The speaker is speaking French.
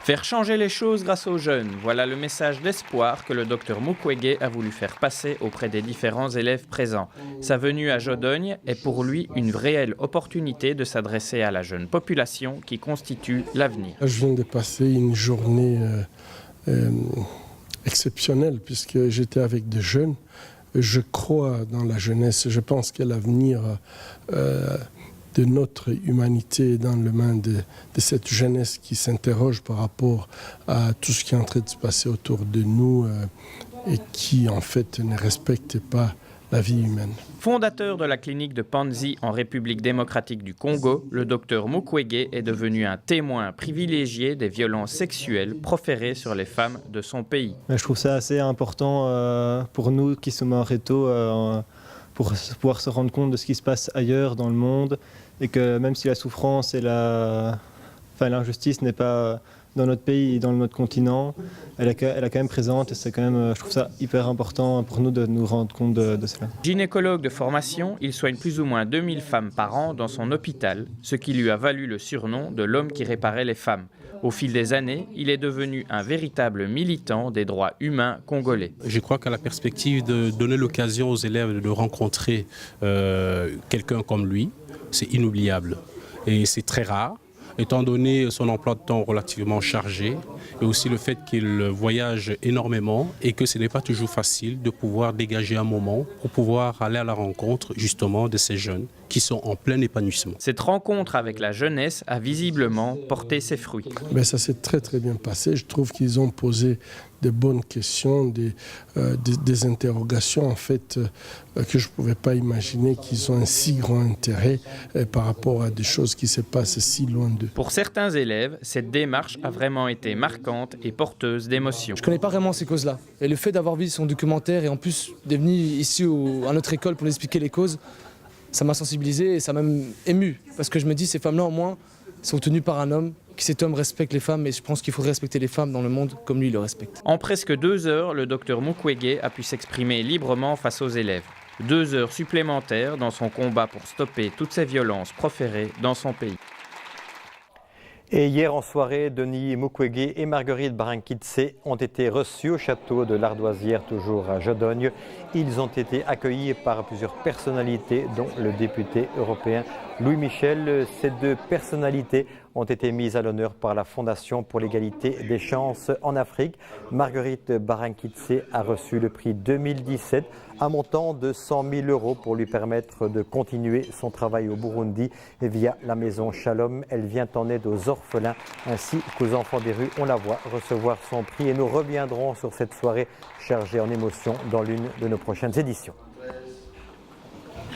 Faire changer les choses grâce aux jeunes, voilà le message d'espoir que le Dr Mukwege a voulu faire passer auprès des différents élèves présents. Sa venue à Jodogne est pour lui une réelle opportunité de s'adresser à la jeune population qui constitue l'avenir. Je viens de passer une journée exceptionnelle puisque j'étais avec des jeunes. Je crois dans la jeunesse, je pense que l'avenir de notre humanité dans les mains de cette jeunesse qui s'interroge par rapport à tout ce qui est en train de se passer autour de nous et qui en fait ne respecte pas la vie humaine. Fondateur de la clinique de Panzi en République démocratique du Congo, le Dr Mukwege est devenu un témoin privilégié des violences sexuelles proférées sur les femmes de son pays. Je trouve ça assez important pour nous qui sommes en réto pour pouvoir se rendre compte de ce qui se passe ailleurs dans le monde et que même si la souffrance et l'injustice n'est pas dans notre pays et dans notre continent, elle est quand même présente et c'est quand même, je trouve ça hyper important pour nous de nous rendre compte de cela. Gynécologue de formation, il soigne plus ou moins 2000 femmes par an dans son hôpital, ce qui lui a valu le surnom de l'homme qui réparait les femmes. Au fil des années, il est devenu un véritable militant des droits humains congolais. Je crois qu'à la perspective de donner l'occasion aux élèves de rencontrer quelqu'un comme lui, c'est inoubliable et c'est très rare. Étant donné son emploi de temps relativement chargé et aussi le fait qu'il voyage énormément et que ce n'est pas toujours facile de pouvoir dégager un moment pour pouvoir aller à la rencontre justement de ces jeunes qui sont en plein épanouissement. Cette rencontre avec la jeunesse a visiblement porté ses fruits. Mais ça s'est très bien passé. Je trouve qu'ils ont posé de bonnes questions, des interrogations en fait que je ne pouvais pas imaginer qu'ils ont un si grand intérêt par rapport à des choses qui se passent si loin d'eux. Pour certains élèves, cette démarche a vraiment été marquante et porteuse d'émotions. Je ne connais pas vraiment ces causes-là. Et le fait d'avoir vu son documentaire et en plus de venir ici à notre école pour nous expliquer les causes, ça m'a sensibilisé et ça m'a même ému. Parce que je me dis, ces femmes-là au moins sont tenues par un homme, que cet homme respecte les femmes et je pense qu'il faudrait respecter les femmes dans le monde comme lui le respecte. En presque 2 heures, le Dr Mukwege a pu s'exprimer librement face aux élèves. 2 heures supplémentaires dans son combat pour stopper toutes ces violences proférées dans son pays. Et hier en soirée, Denis Mukwege et Marguerite Barankitse ont été reçus au château de l'Ardoisière, toujours à Jodogne. Ils ont été accueillis par plusieurs personnalités, dont le député européen Louis Michel. Ces 2 personnalités ont été mises à l'honneur par la Fondation pour l'égalité des chances en Afrique. Marguerite Barankitse a reçu le prix 2017, un montant de 100 000 € pour lui permettre de continuer son travail au Burundi. Et via la maison Shalom, elle vient en aide aux orphelins ainsi qu'aux enfants des rues. On la voit recevoir son prix et nous reviendrons sur cette soirée chargée en émotions dans l'une de nos prochaines éditions.